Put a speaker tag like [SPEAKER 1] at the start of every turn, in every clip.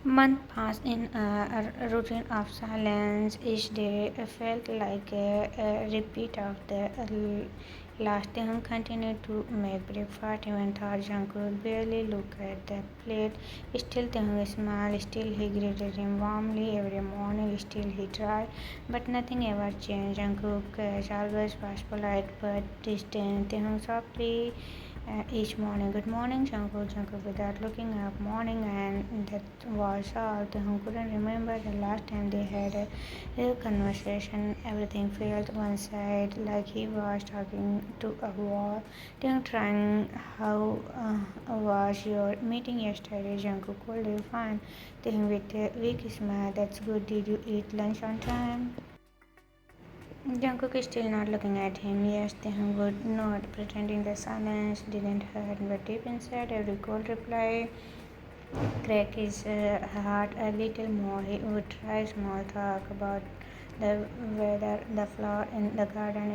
[SPEAKER 1] Months passed in a routine of silence. Each day felt like a repeat of the last. Taehyung continued to make breakfast even though Jungkook barely looked at the plate. Still Taehyung smiled, still he greeted him warmly every morning, still he tried, but nothing ever changed. Jungkook always was polite but distant. Taehyung softly each morning. Good morning, Jungkook. Jungkook without looking up. Morning, and that was all. Taehyung couldn't remember the last time they had a real conversation. Everything felt one side, like he was talking to a wall. Taehyung trying, how was your meeting yesterday? Jungkook coldly fine. Taehyung with a weak smile. That's good. Did you eat lunch on time? Jungkook is still not looking at him. Yes, Taehyung would nod, pretending the silence didn't hurt, but deep inside, every cold reply cracked his heart a little more. He would try small talk about the weather, the flower in the garden,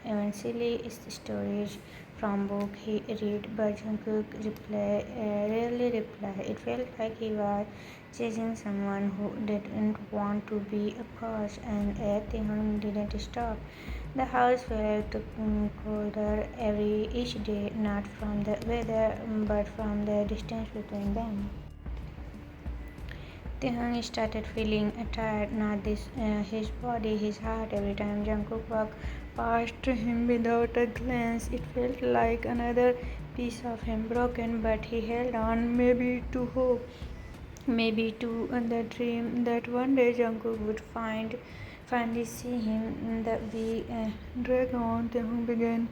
[SPEAKER 1] even silly stories from book he read. But Jungkook rarely reply. It felt like he was chasing someone who didn't want to be a cause, and yet Taehyung didn't stop. The house felt colder each day, not from the weather, but from the distance between them. Taehyung started feeling tired, not his body, his heart. Every time Jungkook walked past him without a glance, it felt like another piece of him broken, but he held on, maybe to hope, maybe to the dream that one day Jungkook would finally see him. The week dragged on. Taehyung began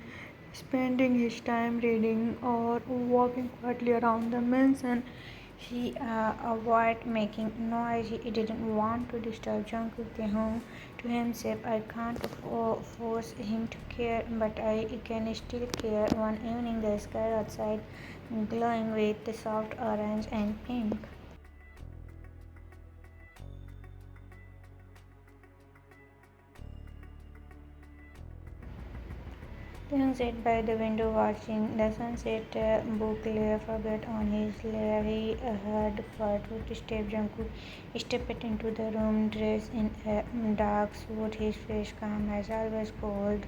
[SPEAKER 1] spending his time reading or walking quietly around the mansion. He avoided making noise. He didn't want to disturb Jungkook. Taehyung to himself, I can't force him to care, but I can still care. One evening, the sky outside glowing with the soft orange and pink. Taehyung sat by the window watching the sunset. Book lay forgot on his lap. He heard footsteps. Jungkook stepped into the room, dressed in a dark suit. His face calm as always, cold,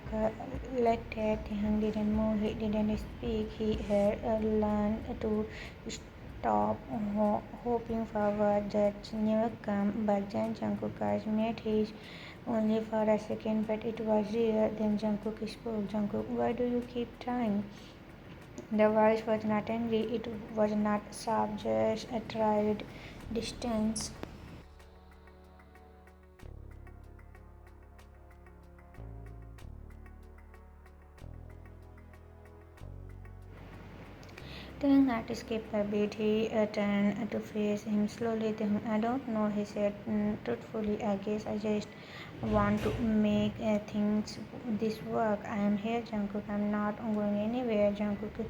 [SPEAKER 1] collected. Taehyung didn't move. He didn't speak. He had learned to stop hoping for what that never come. But then Jungkook eyes met his only for a second, but it was real. Then Jungkook spoke. Jungkook, why do you keep trying? The voice was not angry. It was not sharp, just a tried distance. Taehyung had to skip a beat. He turned to face him slowly. Taehyung, I don't know, he said truthfully. I guess I just want to make things this work. I am here, Jungkook. I'm not going anywhere. Jungkook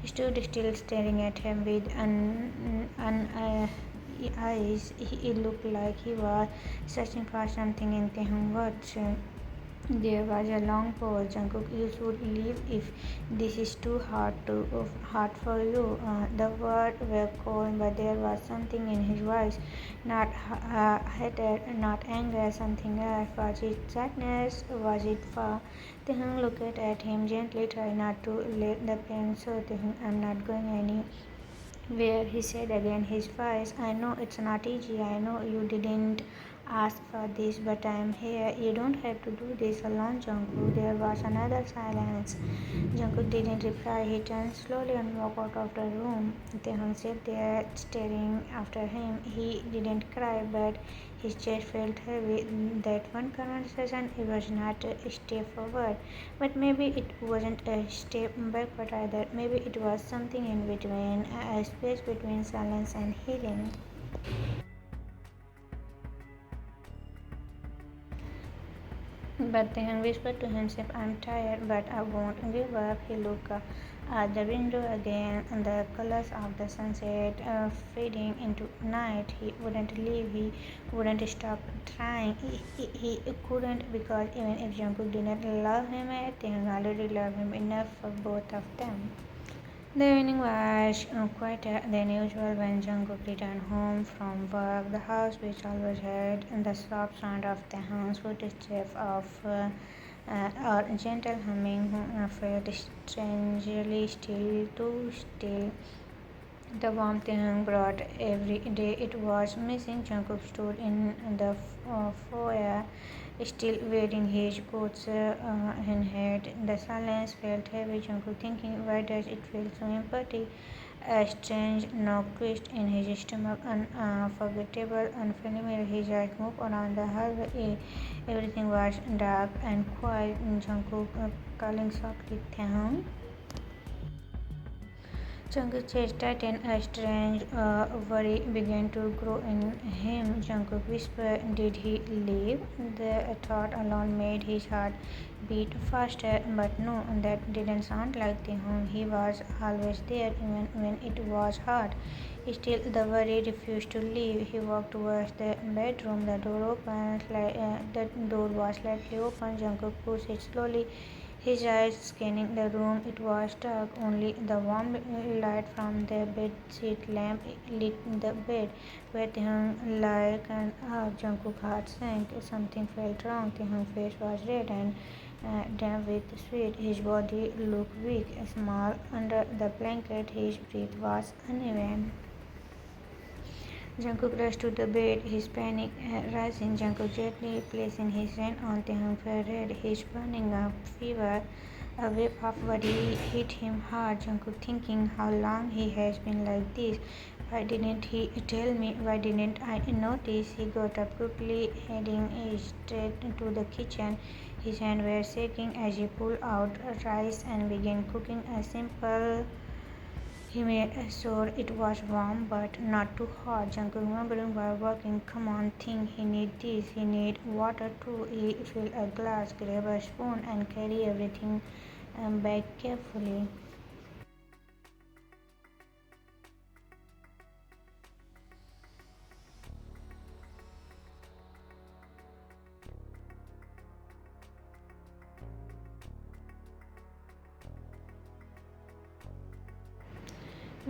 [SPEAKER 1] stood still, staring at him with eyes. He looked like he was searching for something in Taehyung's words. There was a long pause. Jungkook, you should leave if this is too hard for you. The words were cold, but there was something in his voice, not hatred, not anger, something else. Was it sadness? Was it far? Taehyung looked at him gently, trying not to let the pain show. Taehyung, I'm not going anywhere, he said again, his voice. I know it's not easy. I know you didn't ask for this, but I am here. You don't have to do this alone, Jungkook. There was another silence. Jungkook didn't reply. He turned slowly and walked out of the room. Taehyung sat there staring after him. He didn't cry, but his chest felt heavy. That one conversation, it was not a step forward, but maybe it wasn't a step backward either. Maybe it was something in between, a space between silence and healing. But Taehyung whispered to himself, I'm tired, but I won't give up. He looked at the window again, and the colors of the sunset fading into night. He wouldn't leave. He wouldn't stop trying. He couldn't, because even if Jungkook didn't love him, Taehyung already loved him enough for both of them. The evening was quieter than usual when Jungkook returned home from work. The house, which always had the soft sound of Taehyung's footsteps or gentle humming, felt strangely still, too still. The warmth Taehyung brought every day it was missing. Jungkook stood in the foyer, still wearing his coat in hand. The silence felt heavy. Jungkook thinking, why does it feel so empty? A strange knock twist in his stomach, unforgettable, unfamiliar. His eyes moved around the hallway. Everything was dark and quiet. Jungkook calling softly, Taehyung. Jungkook's chest tightened. A strange worry began to grow in him. Jungkook whispered, "Did he leave?" The thought alone made his heart beat faster. But no, that didn't sound like Taehyung. He was always there, even when it was hard. Still, the worry refused to leave. He walked towards the bedroom. The door was slightly open. Jungkook pushed it slowly, his eyes scanning the room. It was dark. Only the warm light from the bedsheet lamp lit the bed. Where Taehyung lay and Jungkook's heart sank. Something felt wrong. Taehyung's face was red and damp with sweat. His body looked weak, small under the blanket. His breath was uneven. Jungkook rushed to the bed, his panic rising. Jungkook gently placing his hand on Taehyung's forehead, his burning up fever. A wave of worry hit him hard. Jungkook thinking how long he has been like this. Why didn't he tell me? Why didn't I notice? He got up quickly, heading straight to the kitchen. His hands were shaking as he pulled out rice and began cooking a simple. He made sure it was warm but not too hot. Jungkook murmuring while working, "Come on, think. He need this. He need water too." He filled a glass, grab a spoon, and carry everything back carefully.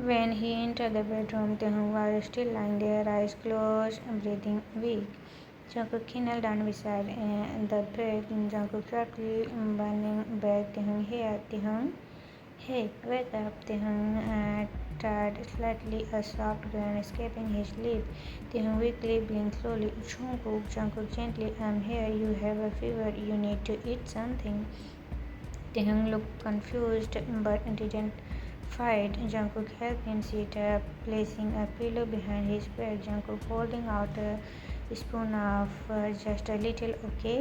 [SPEAKER 1] When he entered the bedroom, Taehyung was still lying there, eyes closed, breathing weak. Jungkook knelt down beside the bed. Jungkook softly burning back, "Taehyung here, Taehyung. Hey, wake up." Taehyung turned slightly, a soft grin escaping his lip. Taehyung weakly blinked slowly. Jungkook gently, "I'm here. You have a fever. You need to eat something." Taehyung looked confused but didn't fight. Jungkook helped him sit up, placing a pillow behind his back. Jungkook holding out a spoon of just a little. "Okay,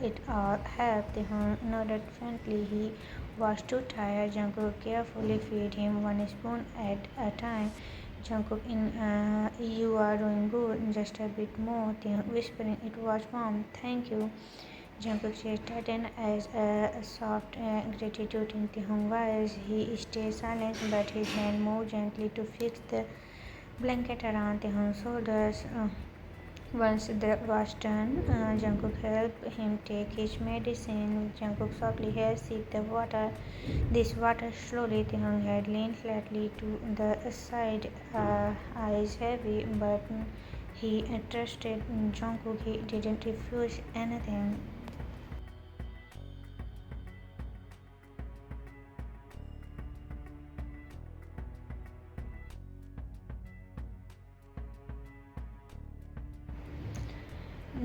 [SPEAKER 1] it all helped." Taehyung nodded faintly. He was too tired. Jungkook carefully fed him one spoon at a time. Jungkook, you are doing good. Just a bit more." Taehyung whispering, "It was warm. Thank you." Jungkook's chest tightened as a soft gratitude in Taehyung's voice. He stayed silent, but his hand moved gently to fix the blanket around Taehyung's shoulders. Once that was done, Jungkook helped him take his medicine. Jungkook softly here, sip the water. This water slowly. Taehyung had leaned slightly to the side, eyes heavy, but he trusted Jungkook. He didn't refuse anything.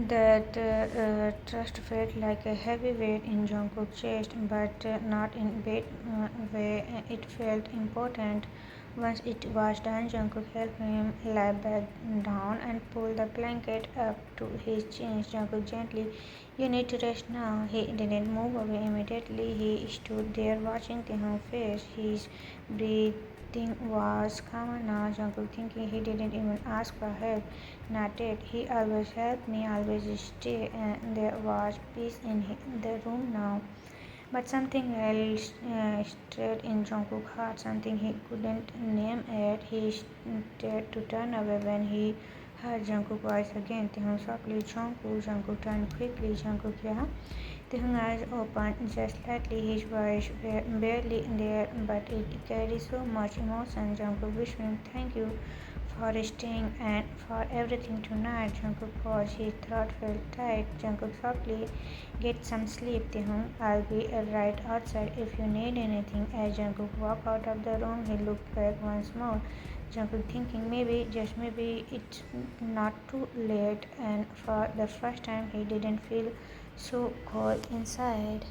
[SPEAKER 1] That trust felt like a heavy weight in Jungkook's chest, but not in bad way. It felt important. Once it was done, Jungkook helped him lie back down and pull the blanket up to his chin. Jungkook gently, "You need to rest now." He didn't move away immediately. He stood there watching Taehyung's face. His breathing was calmer now. Jungkook thinking he didn't even ask for help. Not yet. He always helped me, always stay, and there was peace in the room now. But something else stirred in Jungkook's heart, something he couldn't name yet. He started to turn away when he heard Jungkook's voice again. Taehyung softly, Jungkook. Jungkook turned quickly. Jungkook, yeah. Taehyung eyes opened just slightly. His voice barely there, but it carried so much emotion. Jungkook whispering, "Thank you for staying and for everything tonight." Jungkook paused. His throat felt tight. Jungkook softly, "Get some sleep, Taehyung. I'll be right outside if you need anything." As Jungkook walked out of the room, he looked back once more. Jungkook thinking maybe, just maybe, it's not too late, and for the first time he didn't feel so cold inside.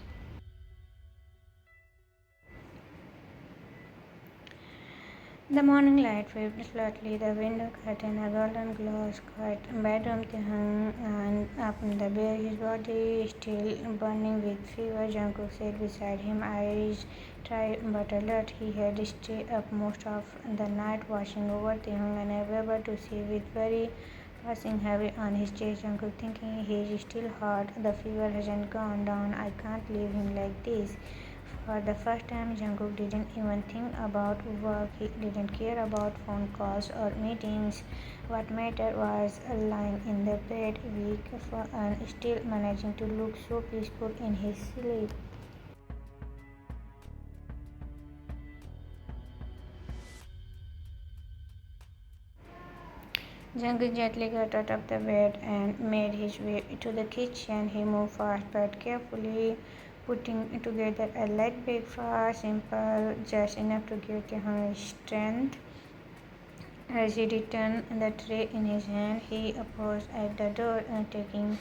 [SPEAKER 1] The morning light waved slowly, the window curtain, a golden glow, quiet bedroom hung up in the bed, his body still burning with fever. Jungkook sat beside him, eyes dry but alert. He had stayed up most of the night watching over Taehyung and able to see with very passing heavy on his chest. Jungkook thinking he is still hot, the fever hasn't gone down, I can't leave him like this. For the first time, Jungkook didn't even think about work. He didn't care about phone calls or meetings. What mattered was lying in the bed, weak and still managing to look so peaceful in his sleep. Jungkook gently got out of the bed and made his way to the kitchen. He moved fast but carefully, putting together a light breakfast, simple, just enough to give him strength. As he returned the tray in his hand, he paused at the door, taking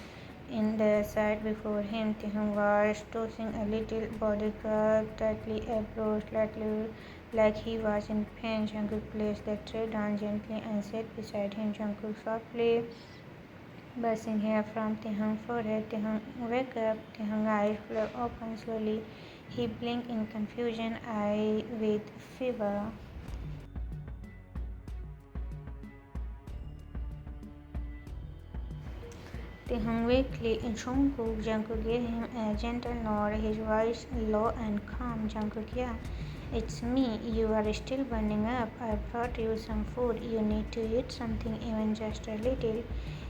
[SPEAKER 1] in the sight before him. Taehyung was tossing a little body curved tightly abroad, slightly like he was in pain. Jungkook placed the tray down gently and sat beside him. Jungkook softly brushing hair from Taehyung's forehead. Taehyung, wake up. Taehyung's eyes flew open slowly. He blinked in confusion, eye with fever. Taehyung weakly, Jungkook. Jungkook gave him a gentle nod, his voice low and calm. Jungkook, yeah, it's me. You are still burning up. I brought you some food. You need to eat something, even just a little.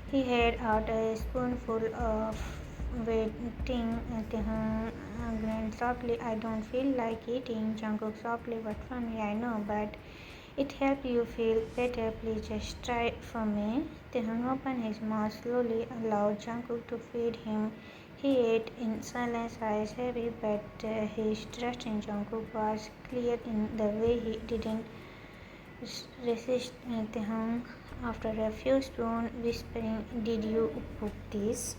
[SPEAKER 1] He held out a spoonful of waiting. Taehyung grinned softly. I don't feel like eating. Jungkook softly, but funny, I know, but it helped you feel better. Please just try it for me. Taehyung opened his mouth slowly, allowed Jungkook to feed him. He ate in silence, eyes heavy, but his trust in Jungkook was clear in the way he didn't resist Taehyung. After a few spoons, whispering, "Did you cook this?"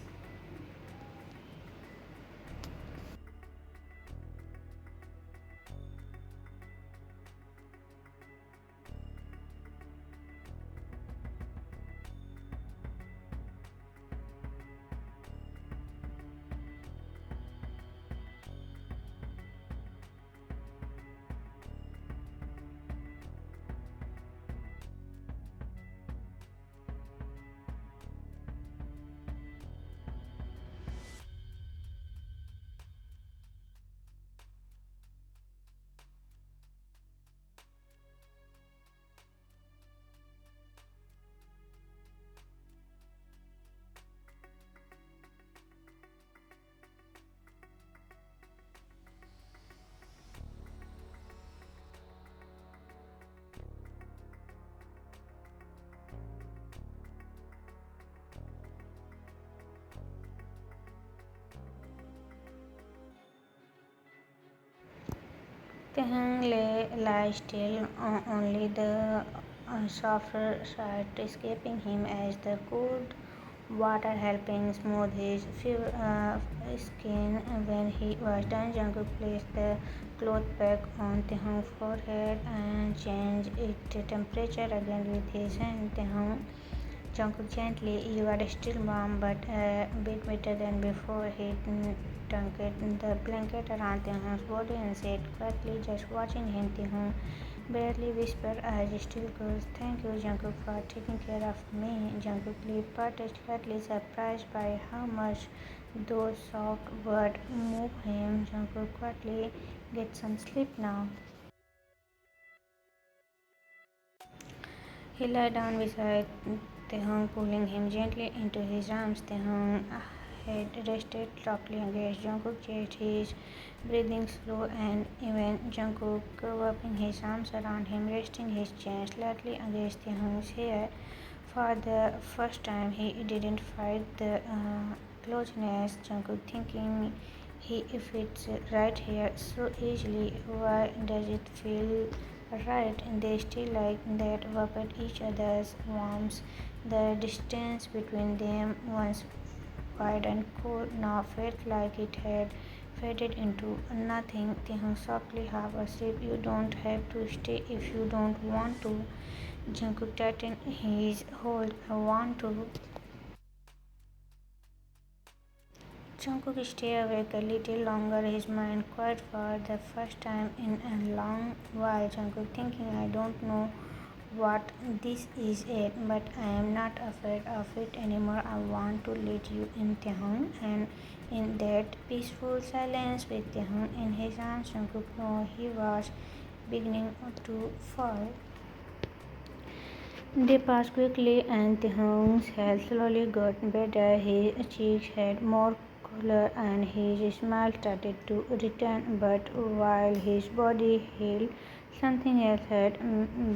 [SPEAKER 1] Taehyung lay still, only the softer side escaping him as the cold water helping smooth his skin. When he was done, Jungkook placed the cloth back on Taehyung's forehead and changed its temperature again with his hand. Jungkook gently, "You are still warm, but a bit better than before." He tucked the blanket around Taehyung's body and sat quietly, just watching him. Taehyung barely whispered, "Eyes still closed." "Thank you, Jungkook, for taking care of me." Jungkook lipped parted, slightly surprised by how much those soft words moved him. Jungkook quietly, "Get some sleep now." He lay down beside Taehyung pulling him gently into his arms. Taehyung head rested softly against Jungkook's chest, his breathing slow and even. Jungkook wrapping his arms around him, resting his chin slightly against Taehyung's hair. For the first time, he didn't fight the closeness. Jungkook thinking he fits right here so easily. Why does it feel right? They still like that wrapped each other's arms. The distance between them, once wide and cold, now felt like it had faded into nothing. Taehyung softly half asleep. You don't have to stay if you don't want to. Jungkook tightened his hold. I want to. Jungkook stayed awake a little longer, his mind quiet for the first time in a long while. Jungkook thinking, I don't know what this is yet, but I am not afraid of it anymore. I want to lead you in. Taehyung, and in that peaceful silence with Taehyung in his arms, Jungkook knew he was beginning to fall. They passed quickly, and Taehyung's health slowly got better. His cheeks had more color, and his smile started to return. But while his body healed, something else had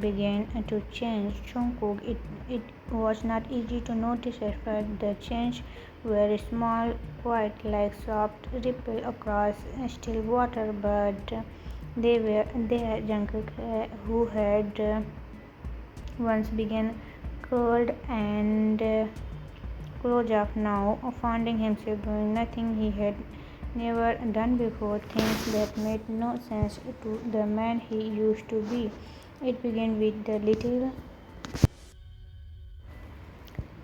[SPEAKER 1] begun to change. Jungkook, it was not easy to notice at first. The change were small, quite like soft ripple across still water, but they were there. Jungkook, who had once began curled and closed off now, finding himself doing nothing he had never done before, things that made no sense to the man he used to be. It began with the little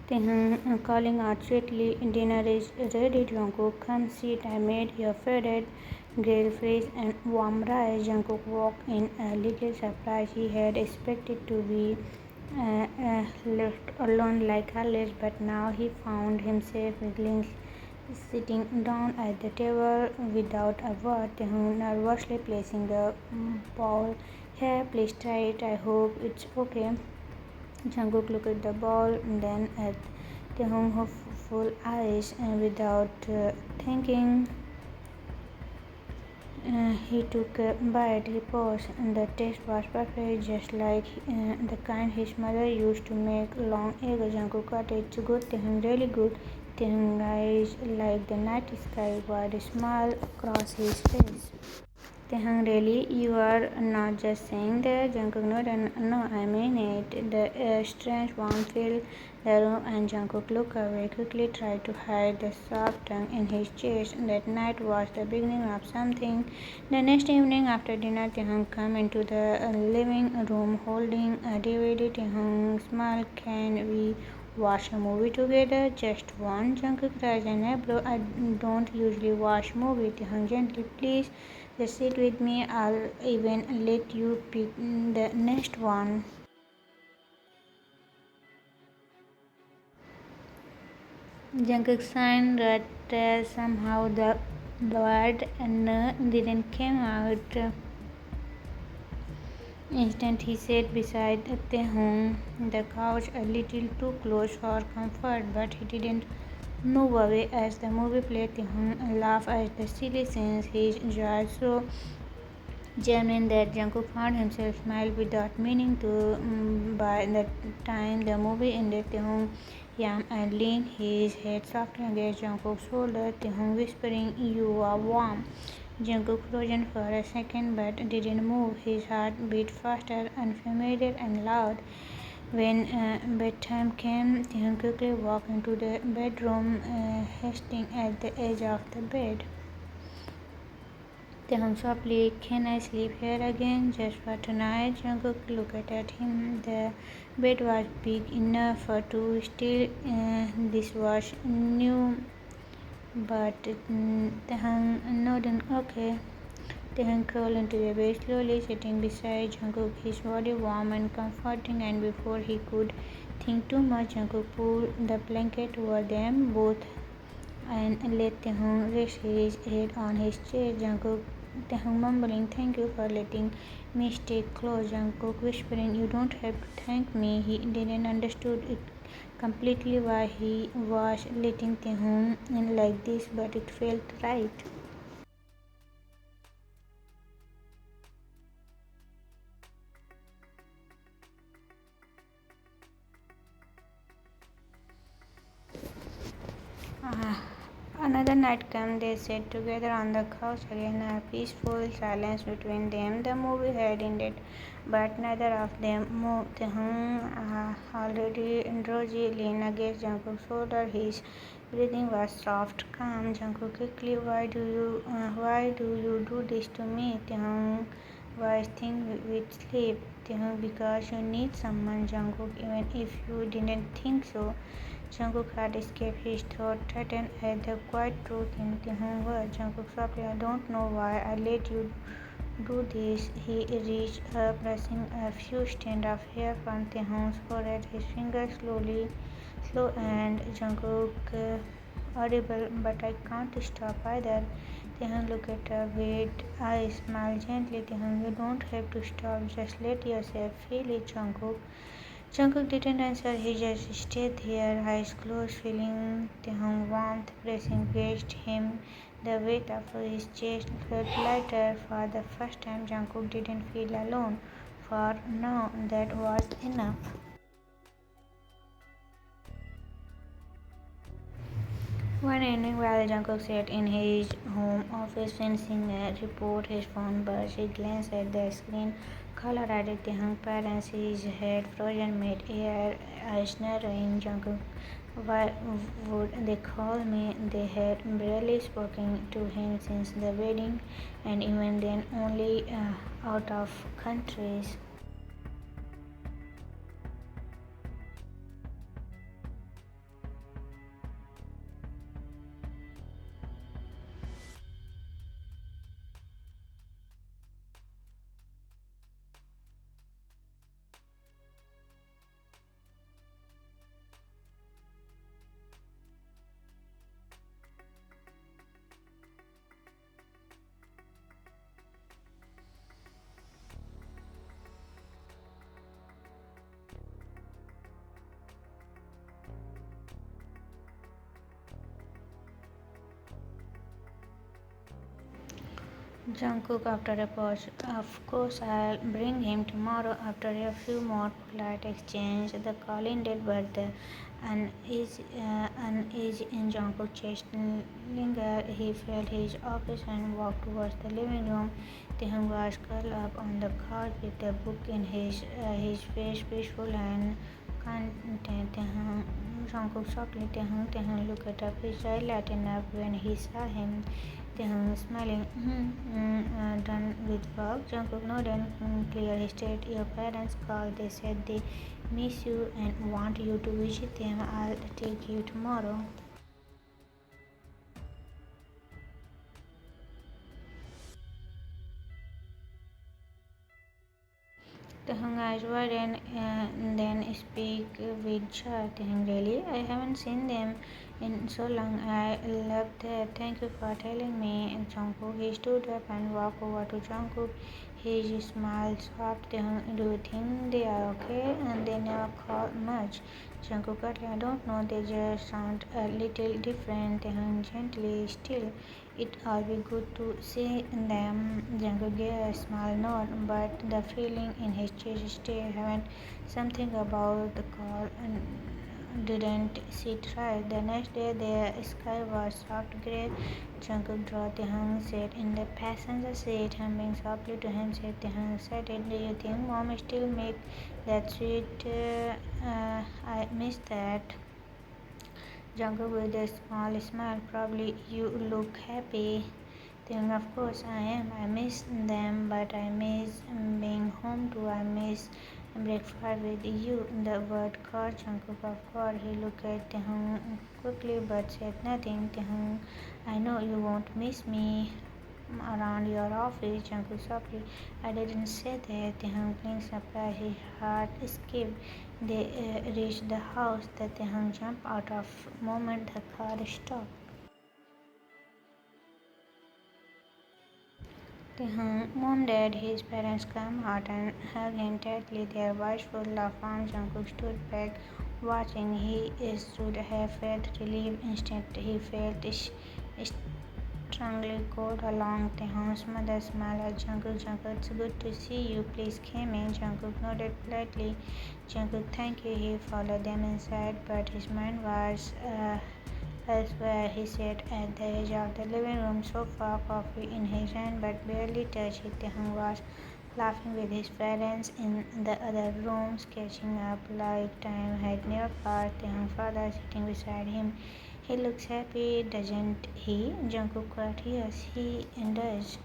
[SPEAKER 1] Taehyung calling out sweetly, dinner is ready, Jungkook. Come sit, I made your favorite grilled fish and warm rice. Jungkook walked in a little surprised. He had expected to be left alone like always, but now he found himself wiggling, sitting down at the table without a word. Taehyung nervously placing the bowl. Here, please try it. I hope it's okay. Jungkook looked at the ball, then at Taehyung's full eyes, and without thinking, he took a bite. He paused, and the taste was perfect, just like the kind his mother used to make. Long egg. Jungkook got it. Good. Taehyung really good. Taehyung's eyes like the night sky, wide smile across his face. Taehyung, really? You are not just saying that? Jungkook nodded. No, I mean it. The strange warmth filled the room, and Jungkook looked away, quickly tried to hide the soft tongue in his chest. That night was the beginning of something. The next evening after dinner, Taehyung came into the living room holding a DVD. Taehyung smiled. Can we watch a movie together? Just one? Jungkook raised an eyebrow. I don't usually watch movies. Taehyung gently, please. Just sit with me. I'll even let you pick the next one. Jungkook signed, but somehow the word "no" didn't come out. Instant, he sat beside Taehyung, the couch, a little too close for comfort, but he didn't move away as the movie played. Taehyung laughed at the silly scenes, his joy so genuine that Jungkook found himself smile without meaning to. By the time the movie ended, Taehyung yawned and leaned his head softly against Jungkook's shoulder. Taehyung whispering, "You are warm." Jungkook frozen for a second but didn't move. His heart beat faster, unfamiliar and loud. When bedtime came, Taehyung quickly walked into the bedroom, resting at the edge of the bed. Taehyung softly, can I sleep here again, just for tonight? Jungkook looked at him. The bed was big enough for two. Still, this was new. But Taehyung nodded, okay. Taehyung crawled into the bed slowly, sitting beside Jungkook, his body warm and comforting, and before he could think too much, Jungkook pulled the blanket over them both and let Taehyung rest his head on his chest. Taehyung mumbling, thank you for letting me stay close. Jungkook whispering, you don't have to thank me. He didn't understood it. completely why he was letting Taehyung in like this, but it felt right. Uh, Another night came, they sat together on the couch again, a peaceful silence between them. The movie had ended, but neither of them moved. Taehyung, already drowsy, leaned against Jungkook's shoulder. His breathing was soft, calm. Jungkook quickly, why do you do this to me? Taehyung was thin with sleep. Taehyung, because you need someone, Jungkook, even if you didn't think so. Jungkook had escaped his thought, threatened at the quiet truth in Taehyung's words. Jungkook softly, I don't know why I let you do this. He reached up, brushing a few strands of hair from Taehyung's forehead. His fingers slow and Jungkook audible, but I can't stop either. Taehyung looked at her with eyes, smiled gently. Taehyung, you don't have to stop. Just let yourself feel it, Jungkook. Jungkook didn't answer, he just stayed there, eyes closed, feeling Taehyung's warmth pressing against him. The weight of his chest felt lighter. For the first time, Jungkook didn't feel alone. For now, that was enough. One evening, while Jungkook sat in his home office finishing a report, his phone buzzed. He glanced at the screen. Caller ID Taehyung's parents. His head frozen mid-air, eyes narrowing. Jungkook, why would they call me? They had barely spoken to him since the wedding, and even then only out of countries. Jungkook after a pause. Of course, I'll bring him tomorrow. After a few more polite exchanges, the call ended, but the unease in Jungkook's chest lingered. He felt his office and walked towards the living room. Taehyung was curled up on the couch with a book in his face peaceful and content. Jungkook softly, Taehyung looked up. His eyes lightened up when he saw him. Taehyung smiling, done with work. Jungkook nodded, clear his state. Your parents called. They said they miss you and want you to visit them. I'll take you tomorrow. Taehyung eyes wide and then speak with joy. Taehyung, really? I haven't seen them in so long. I love that. Thank you for telling me. Jungkook, he stood up and walked over to Jungkook. His smile soft. Taehyung, do you think they are okay? And they never call much. Jungkook, I don't know. They just sound a little different. Taehyung, gently still. It'll be good to see them. Jungkook gave a small nod, but the feeling in his chest stayed. Haven't something about the call didn't sit right. The next day, the sky was soft gray. Jungkook drew Taehyung sat in the passenger seat, humming softly to him. Said Taehyung excited. Do you think mom still make that sweet? I miss that. Jungkook with a small smile. Probably you look happy. Then of course I am. I miss them, but I miss being home too. I miss breakfast with you. The word caught Jungkook off guard. He looked at Taehyung quickly but said nothing. Taehyung, I know you won't miss me around your office. Jungkook softly. I didn't say that. Taehyung blinked surprised. His heart skipped. They reached the house. The Taehyung jumped out of moment the car stopped. Taehyung, Mom, Dad, his parents come out and hug him tightly, their eyes full of warmth. Jungkook stood back, watching. He should have felt relief. Instead, he felt strangely cold along. Taehyung's mother smiled at Jungkook. Jungkook, it's good to see you. Please come in. Jungkook nodded politely. Jungkook, thank you. He followed them inside, but his mind was elsewhere. He sat at the edge of the living room sofa, coffee in his hand, but barely touched it. Taehyung was laughing with his parents in the other rooms, catching up like time had never passed. Taehyung's father sitting beside him. He looks happy, doesn't he? Jungkook cried. Yes, he does.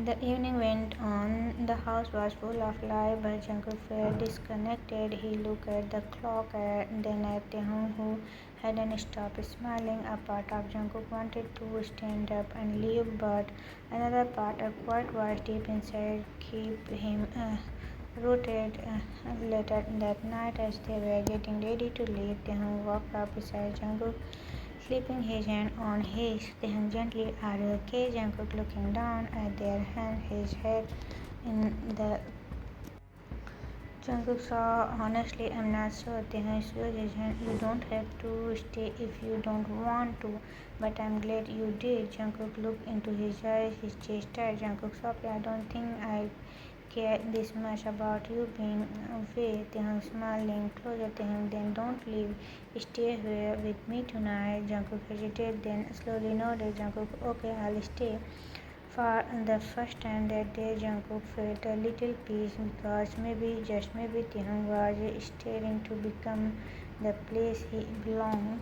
[SPEAKER 1] The evening went on. The house was full of life, but Jungkook felt disconnected. He looked at the clock and then at Taehyung, who hadn't stopped smiling. A part of Jungkook wanted to stand up and leave, but another part, a quiet voice deep inside, kept him rooted. Later that night, as they were getting ready to leave, Taehyung walked up beside Jungkook, slipping his hand on his. Taehyung gently, are you okay? Jungkook looking down at their hand, his head in the. Jungkook saw, honestly, I'm not sure. Taehyung shook his hand. You don't have to stay if you don't want to, but I'm glad you did. Jungkook looked into his eyes, his chest tight. Jungkook softly, I don't think I care this much about you being away. Taehyung smiled, leaned closer. Taehyung, then don't leave. Stay here with me tonight. Jungkook hesitated, then slowly nodded. Jungkook, okay, I'll stay. For the first time that day, Jungkook felt a little peace because maybe, just maybe, Taehyung was starting to become the place he belonged.